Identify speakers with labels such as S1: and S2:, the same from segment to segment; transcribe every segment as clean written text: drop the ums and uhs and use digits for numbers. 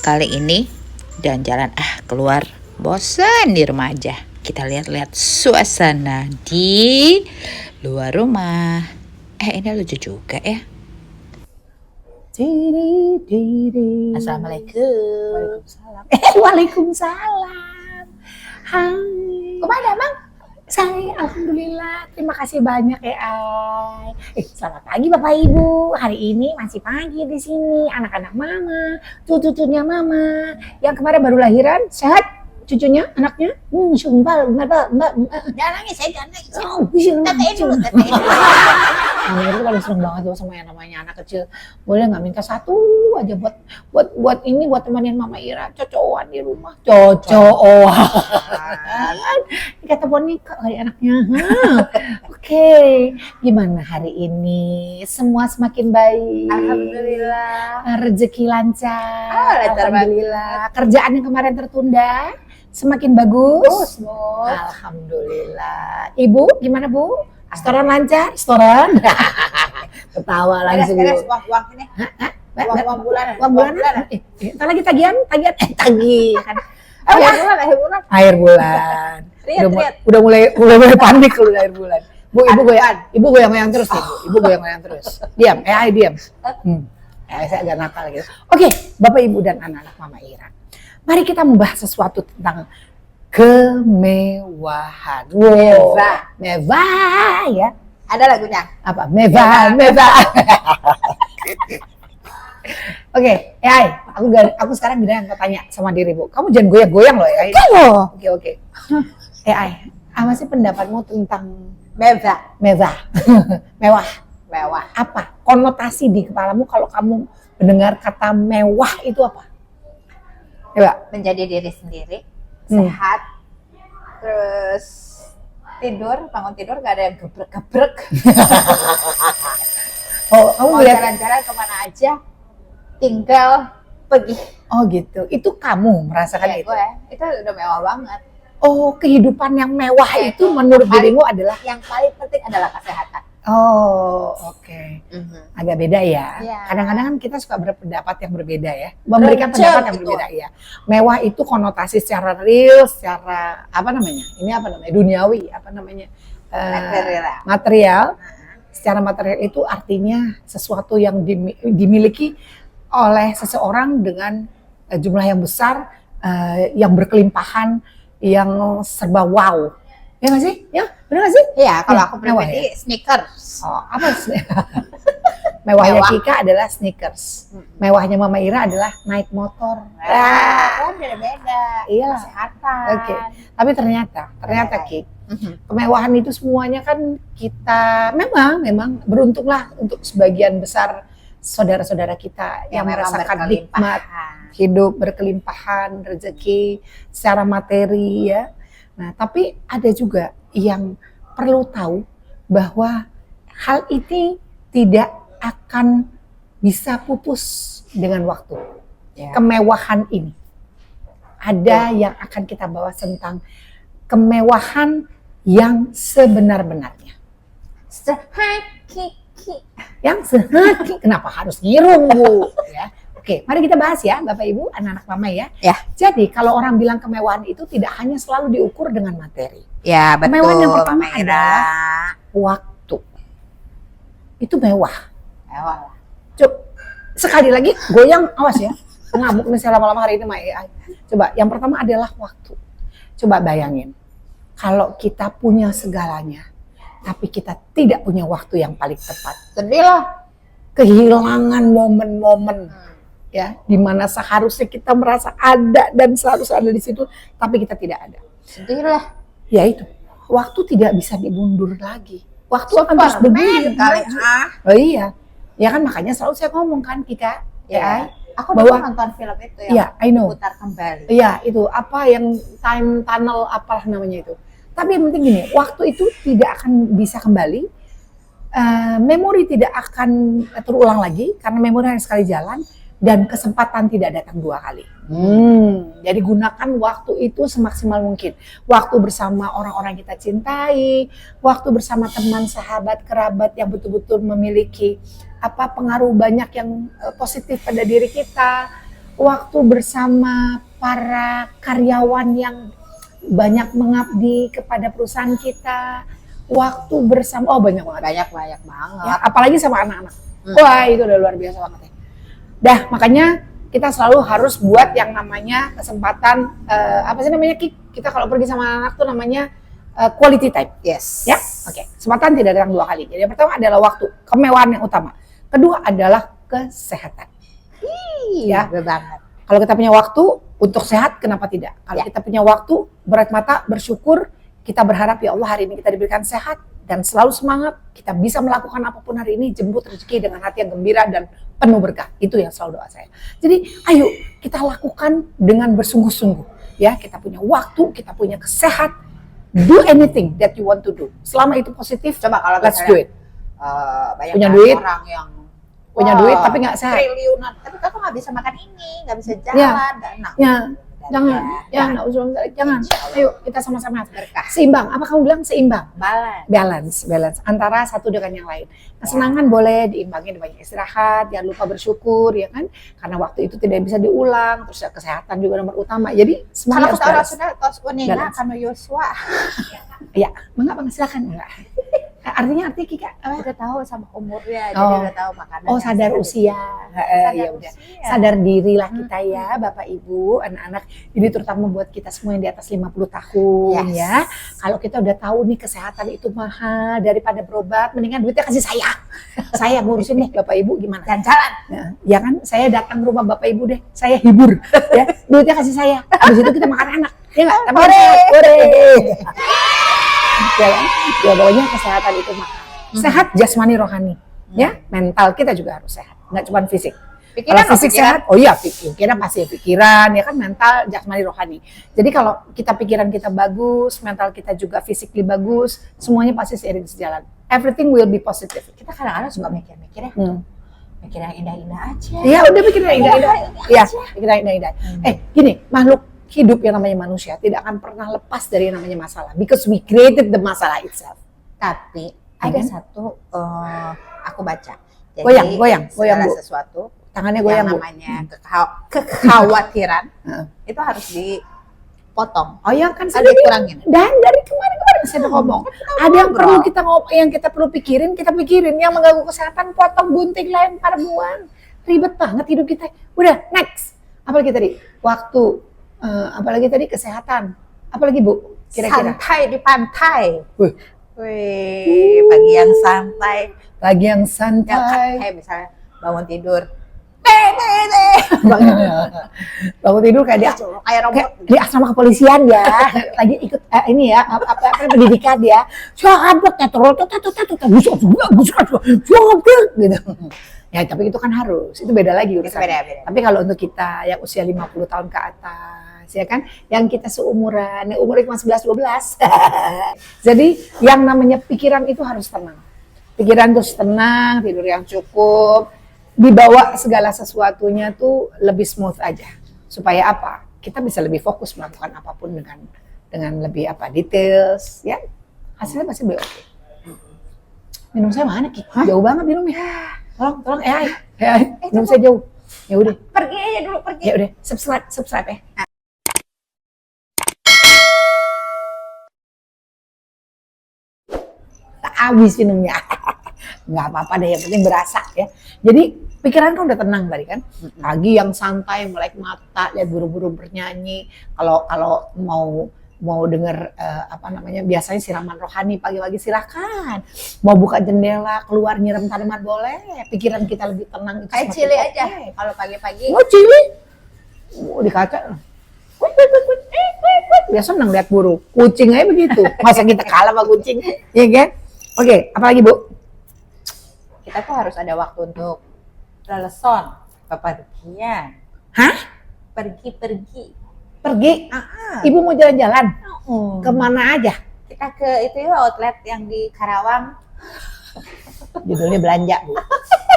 S1: Kali ini jalan-jalan keluar, bosan di rumah aja. Kita lihat-lihat suasana di luar rumah. Ini lucu juga ya. Assalamualaikum.
S2: Waalaikumsalam. Hai.
S1: Kemana Bang?
S2: Saya alhamdulillah, terima kasih banyak ya Ay. Selamat pagi Bapak Ibu. Hari ini masih pagi di sini. Anak-anak Mama, cucunya Mama. Yang kemarin baru lahiran, sehat? Cucunya, anaknya? Sumpah, Mbak.
S1: Jangan nangis, saya jangan nangis.
S2: Tatain dulu. Mama itu paling seneng banget loh sama yang namanya anak kecil. Boleh nggak minta satu aja buat ini, buat temenin Mama Ira, cocokan di rumah. Cocokan. Kata Bonika kali anaknya. Oke. Gimana hari ini? Semua semakin baik.
S1: Alhamdulillah.
S2: Rezeki lancar.
S1: Alhamdulillah.
S2: Kerjaan yang kemarin tertunda semakin bagus.
S1: Bu.
S2: Alhamdulillah. Ibu gimana Bu? Setoran lancar? Setoran? Ketawa langsung.
S1: Beres uang ini. Uang bulanan.
S2: Uang bulanan? Ntar lagi tagihan.
S1: Akhir bulan.
S2: Akhir bulan.
S1: Lihat.
S2: Udah mulai panik kalau udah akhir bulan. Bu, ibu goyang-goyang terus nih, Bu. Ibu goyang-goyang terus. Diam, diam. Saya agak nakal gitu. Oke, Bapak Ibu dan anak-anak Mama Ira. Mari kita membahas sesuatu tentang kemewahan. Mewah ya.
S1: Ada lagunya.
S2: Apa? Mewah. Oke, aku sekarang gini mau tanya sama dirimu. Kamu jangan goyang-goyang loh ya. Oke. Apa sih pendapatmu tentang mewah? Apa konotasi di kepalamu kalau kamu mendengar kata mewah itu apa? Coba.
S1: Menjadi diri sendiri, sehat, terus bangun tidur gak ada yang gebrek-gebrek.
S2: Kamu
S1: Mau jalan-jalan kemana aja, tinggal pergi.
S2: Oh gitu, itu kamu merasakan itu?
S1: Itu udah mewah banget.
S2: Oh, kehidupan yang mewah itu menurut dirimu adalah?
S1: Yang paling penting adalah kesehatan.
S2: Oh, oke. Agak beda ya. Kadang-kadang kan kita suka berpendapat yang berbeda ya. Memberikan pendapat yang berbeda ya. Mewah itu konotasi secara real, secara duniawi, material. Secara material itu artinya sesuatu yang dimiliki oleh seseorang dengan jumlah yang besar, yang berkelimpahan, yang serba wow. Ya nggak sih? Ya, benar nggak sih?
S1: Iya, kalau aku pribadi sneakers.
S2: Oh, apa mewahnya Kika adalah sneakers. Mewahnya Mama Ira adalah naik motor.
S1: Beda-beda.
S2: Iyalah.
S1: Kesehatan.
S2: Oke. Tapi ternyata Kik, kemewahan itu semuanya kan kita memang beruntunglah untuk sebagian besar saudara-saudara kita yang merasakan nikmat hidup berkelimpahan, rezeki secara materi ya. Nah, tapi ada juga yang perlu tahu bahwa hal ini tidak akan bisa pupus dengan waktu. Kemewahan ini. Ada yang akan kita bahas tentang kemewahan yang sebenar-benarnya. Yang sehaki. Kenapa harus ngirung, Bu? Ya. Oke, mari kita bahas ya, Bapak Ibu, anak-anak Mama ya. Jadi kalau orang bilang kemewahan itu tidak hanya selalu diukur dengan materi.
S1: Ya, betul.
S2: Kemewahan yang pertama adalah waktu. Itu mewah. Sekali lagi goyang, awas ya. Ngamuk misalnya lama-lama hari ini, Coba, yang pertama adalah waktu. Coba bayangin, kalau kita punya segalanya, tapi kita tidak punya waktu yang paling tepat.
S1: Sedih lah.
S2: Kehilangan momen-momen. Ya, dimana seharusnya kita merasa ada dan seharusnya ada di situ, tapi kita tidak ada.
S1: Sedih lah.
S2: Ya itu, waktu tidak bisa dimundur lagi. Waktu akan terus bergulir. Oh iya, ya kan makanya selalu saya ngomong kan Kika.
S1: Aku bahwa nonton film itu yang putar kembali.
S2: Iya itu apa yang time tunnel apalah namanya itu. Tapi yang penting gini, waktu itu tidak akan bisa kembali. Memori tidak akan terulang lagi karena memori hanya sekali jalan. Dan kesempatan tidak datang dua kali. Jadi gunakan waktu itu semaksimal mungkin. Waktu bersama orang-orang yang kita cintai, waktu bersama teman, sahabat, kerabat yang betul-betul memiliki pengaruh banyak yang positif pada diri kita, waktu bersama para karyawan yang banyak mengabdi kepada perusahaan kita, waktu bersama, oh banyak banget.
S1: Banyak banget.
S2: Ya, apalagi sama anak-anak. Wah itu udah luar biasa banget ya. Dah makanya kita selalu harus buat yang namanya kesempatan, apa sih namanya Kik? Kita kalau pergi sama anak tuh namanya quality time.
S1: Yes.
S2: Ya, oke. Kesempatan tidak datang 2 kali. Jadi yang pertama adalah waktu, kemewahan yang utama. Kedua adalah kesehatan. Ya,
S1: bener banget.
S2: kalau kita punya waktu untuk sehat, kenapa tidak? Kalau kita punya waktu, berat mata, bersyukur, kita berharap ya Allah hari ini kita diberikan sehat dan selalu semangat, kita bisa melakukan apapun hari ini, jemput rezeki dengan hati yang gembira dan penuh berkah. Itu yang selalu doa saya. Jadi ayo kita lakukan dengan bersungguh-sungguh. Ya, kita punya waktu, kita punya kesehatan. Do anything that you want to do. Selama itu positif,
S1: Coba kalau
S2: let's do it.
S1: Banyak
S2: Punya duit,
S1: orang yang
S2: punya duit tapi nggak sehat.
S1: Triliunan, tapi kakak nggak bisa makan ini, nggak bisa jalan.
S2: Ya, jangan, nggak usah, jangan. Ayo kita sama-sama berkah. Seimbang. Apa kamu bilang seimbang? Balance antara satu dengan yang lain. Kesenangan boleh diimbangi dengan banyak istirahat, jangan lupa bersyukur, ya kan? Karena waktu itu tidak bisa diulang. Terus kesehatan juga nomor utama. Jadi semuanya harus balance. Ya, mengapa silakan enggak? Artinya Kika
S1: udah tahu sama umurnya,
S2: Oh.
S1: jadi udah tahu makanan.
S2: Oh, sadar usia. Ya udah. Sadar diri lah kita ya, Bapak Ibu, anak-anak. Ini terutama buat kita semua yang di atas 50 tahun ya. Kalau kita udah tahu nih kesehatan itu mahal daripada berobat, mendingan duitnya kasih saya. Saya ngurusin deh Bapak Ibu, gimana?
S1: Jalan-jalan.
S2: Nah, ya kan, saya datang ke rumah Bapak Ibu deh, saya hibur ya. Duitnya kasih saya. Habis itu kita makan enak. Ya enggak? Tapi ya kan? Ya pokoknya kesehatan itu mahal. Sehat jasmani rohani, ya mental kita juga harus sehat, nggak cuma fisik. Kalau fisik sehat, oh iya pikiran pasti pikiran, ya kan mental jasmani rohani. Jadi kalau pikiran kita bagus, mental kita juga physically bagus, semuanya pasti seiring sejalan. Everything will be positive.
S1: Kita kadang-kadang suka mikir-mikir ya, mikir yang indah-indah aja.
S2: Iya udah pikir yang indah-indah. Iya, pikir yang indah-indah. Gini, makhluk hidup yang namanya manusia tidak akan pernah lepas dari yang namanya masalah, because we created the masalah itself.
S1: Tapi ada satu aku baca. Jadi
S2: goyang
S1: segala
S2: Bu.
S1: sesuatu
S2: Tangannya goyang
S1: yang
S2: Bu.
S1: namanya kekhawatiran itu harus dipotong.
S2: Oh ya kan
S1: Ada
S2: sudah
S1: dikurangin.
S2: Dan dari kemarin saya udah ngomong, ada yang perlu kita yang kita perlu pikirin, kita pikirin. Yang mengganggu kesehatan, potong, gunting, lempar, buang. Ribet banget hidup kita. Udah, next. Apalagi tadi? Waktu. Apalagi tadi kesehatan. Apalagi Bu? Kira-kira.
S1: Santai di pantai.
S2: Wih,
S1: pagi yang santai.
S2: Pagi yang
S1: Yang
S2: santai.
S1: kayak misalnya bangun tidur.
S2: Bangun tidur kayak dia
S1: Kayak robot.
S2: kayak di asrama kepolisian ya, lagi ikut ini ya pendidikan ya. Gitu. Ya tapi itu kan harus, itu beda lagi urusan.
S1: Beda.
S2: Tapi kalau untuk kita yang usia 50 tahun ke atas, ya kan, yang kita seumuran, yang umurnya cuma 11-12. Jadi yang namanya pikiran itu harus tenang. Pikiran terus tenang, tidur yang cukup, dibawa segala sesuatunya tuh lebih smooth aja. Supaya apa? Kita bisa lebih fokus melakukan apapun dengan lebih details, ya. Hasilnya pasti lebih oke. Minum saya mana Ki? Jauh banget minumnya. Tolong minum saya jauh. Ya udah.
S1: Pergi aja dulu, pergi.
S2: Ya udah, subscribe ya. Habis minumnya. Nggak apa-apa deh, yang penting berasa ya. Jadi pikiran kan udah tenang tadi kan. Pagi yang santai, melek mata, lihat burung-burung bernyanyi. Kalau mau denger biasanya siraman rohani pagi-pagi silahkan. Mau buka jendela, keluar nyiram tanaman boleh. Pikiran kita lebih tenang.
S1: Kayak Cili aja. Kalau pagi-pagi.
S2: Oh Cili? Di kaca. Dia senang lihat burung. Kucing aja begitu. Masa kita kalah sama kucing? Iya kan? Oke, apalagi Bu?
S1: Kita tuh harus ada waktu untuk leleson, bepergian.
S2: Hah?
S1: Pergi.
S2: Ibu mau jalan-jalan? Kemana aja?
S1: Kita ke itu ya outlet yang di Karawang.
S2: Judulnya belanja Bu.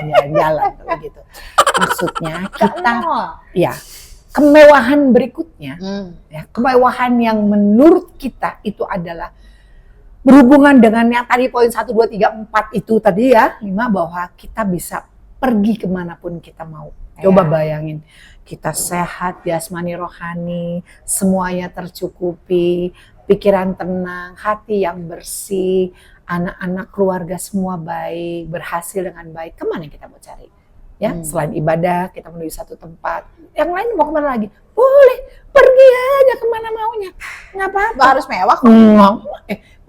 S2: Jalan-jalan gitu. Maksudnya kita, ya kemewahan berikutnya, ya kemewahan yang menurut kita itu adalah berhubungan dengan yang tadi poin 1, 2, 3, 4 itu tadi ya, 5 bahwa kita bisa pergi kemanapun kita mau. Coba bayangin, kita sehat, jasmani rohani, semuanya tercukupi, pikiran tenang, hati yang bersih, anak-anak keluarga semua baik, berhasil dengan baik. Kemana kita mau cari? Ya, selain ibadah, kita menuju satu tempat. Yang lain mau kemana lagi? Boleh, pergi aja kemana maunya. Nggak apa-apa.
S1: Harus mewah kok.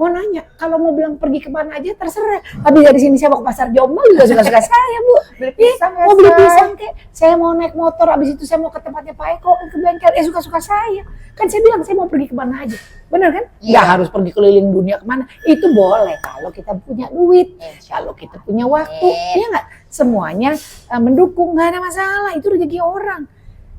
S2: Mau nanya, kalau mau bilang pergi kemana aja terserah. Tapi dari sini saya mau ke pasar Jombang juga suka-suka saya, Bu.
S1: Beli pisang
S2: mau beli pisang kek. Saya mau naik motor, abis itu saya mau ke tempatnya Pak Eko, ke bengkel. Suka-suka saya. Kan saya bilang saya mau pergi kemana aja. Bener kan? Nggak harus pergi keliling dunia kemana. Itu boleh kalau kita punya duit, kalau kita punya waktu. Ya nggak? Semuanya mendukung, nggak ada masalah. Itu rezeki orang.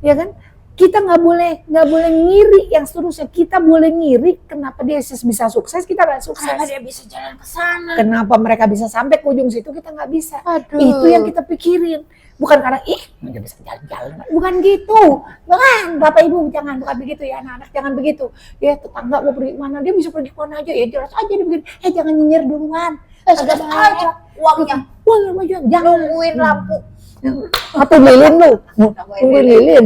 S2: Ya kan? Kita nggak boleh ngiri yang seterusnya. Kita boleh ngiri kenapa dia bisa sukses, kita nggak sukses.
S1: Kenapa dia bisa jalan ke sana?
S2: Kenapa mereka bisa sampai ke ujung situ, kita nggak bisa.
S1: Aduh.
S2: Itu yang kita pikirin. Bukan karena nggak bisa jalan-jalan. Bukan gitu. Bukan, Bapak Ibu bukan begitu ya, anak-anak jangan begitu. Ya tetangga mau pergi mana, dia bisa pergi kemana aja. Ya jelas aja dia begini. Jangan nyinyir duluan.
S1: Sudah aja uangnya.
S2: Jangan
S1: Nungguin lampu.
S2: Atau lilin lu, tungguin lilin.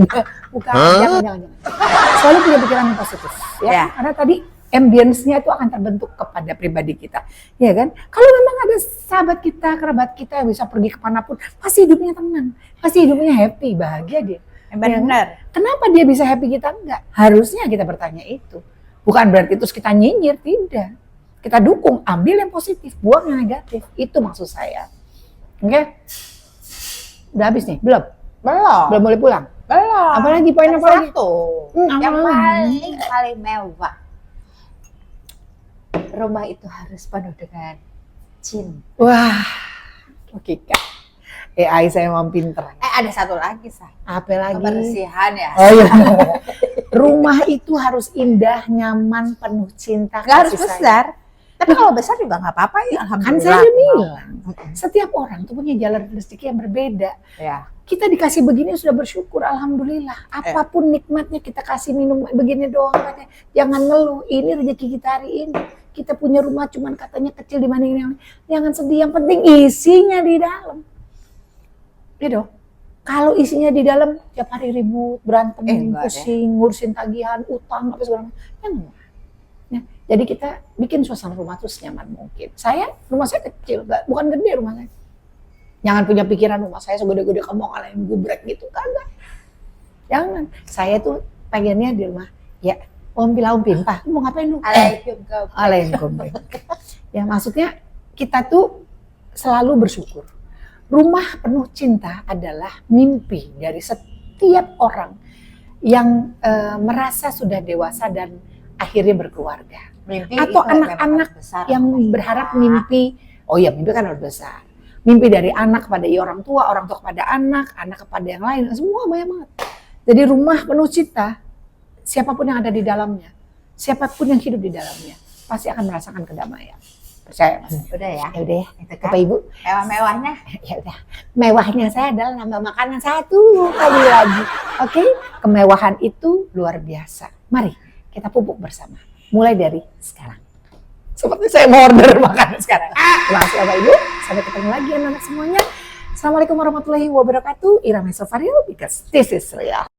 S2: Bukan, jangan. Selalu punya pikiran yang positif, ya. Karena tadi ambience-nya itu akan terbentuk kepada pribadi kita, ya kan? Kalau memang ada sahabat kita, kerabat kita yang bisa pergi kemanapun, pasti hidupnya tenang, pasti hidupnya happy, bahagia dia.
S1: Benar.
S2: Ya, kenapa dia bisa happy kita enggak? Harusnya kita bertanya itu. Bukan berarti terus kita nyinyir, tidak. Kita dukung, ambil yang positif, buang yang negatif. Itu maksud saya. Oke? Udah habis nih? Belum boleh pulang?
S1: Belum.
S2: Apalagi poin apa lagi?
S1: Yang paling mewah. Rumah itu harus penuh dengan cinta.
S2: Wah, oke Kak. AI saya mau pinter.
S1: Ada satu lagi, Say.
S2: Apa lagi?
S1: Kebersihan ya.
S2: Oh, iya. Rumah itu harus indah, nyaman, penuh cinta.
S1: Nggak harus besar. Tapi kalau besar juga nggak apa-apa ya, alhamdulillah.
S2: Kan saya bilang, setiap orang tuh punya jalan rezeki yang berbeda.
S1: Ya.
S2: Kita dikasih begini sudah bersyukur, alhamdulillah. Apapun nikmatnya kita kasih minum begini doang. Jangan ngeluh, ini rezeki kita hari ini. Kita punya rumah cuman katanya kecil dibanding yang lain. Jangan sedih, yang penting isinya di dalam. Gitu. Kalau isinya di dalam tiap hari ribut, berantem, pusing, ngurusin tagihan, utang, apa segala macam. Jangan. Jadi kita bikin suasana rumah tuh senyaman mungkin. Rumah saya kecil, bukan gede rumah saya. Jangan punya pikiran rumah saya segede-gede kamu ngalahin gubrek gitu, kagak. Jangan. Saya tuh pengennya di rumah, ya umpil-umpil, Pak, mau ngapain lu? Alaikum. Ya maksudnya kita tuh selalu bersyukur. Rumah penuh cinta adalah mimpi dari setiap orang yang merasa sudah dewasa dan akhirnya berkeluarga.
S1: Mimpi
S2: atau anak-anak yang berharap mimpi kan harus besar. Mimpi dari anak kepada orang tua kepada anak kepada yang lain, semua banyak banget. Jadi rumah penuh cinta, siapapun yang ada di dalamnya, siapapun yang hidup di dalamnya, pasti akan merasakan kedamaian. Percaya Mas?
S1: Udah ya.
S2: Ya udah ya.
S1: Itu kan.
S2: Bapak Ibu.
S1: Mewah-mewahnya.
S2: Ya udah. Mewahnya saya adalah nambah makanan satu kali lagi. Oke? Kemewahan itu luar biasa. Mari kita pupuk bersama. Mulai dari sekarang. Seperti saya mau order makanan sekarang. Terima kasih Bapak Ibu. Sampai ketemu lagi anak-anak semuanya. Assalamualaikum warahmatullahi wabarakatuh. Irama Sofaril, because this is real.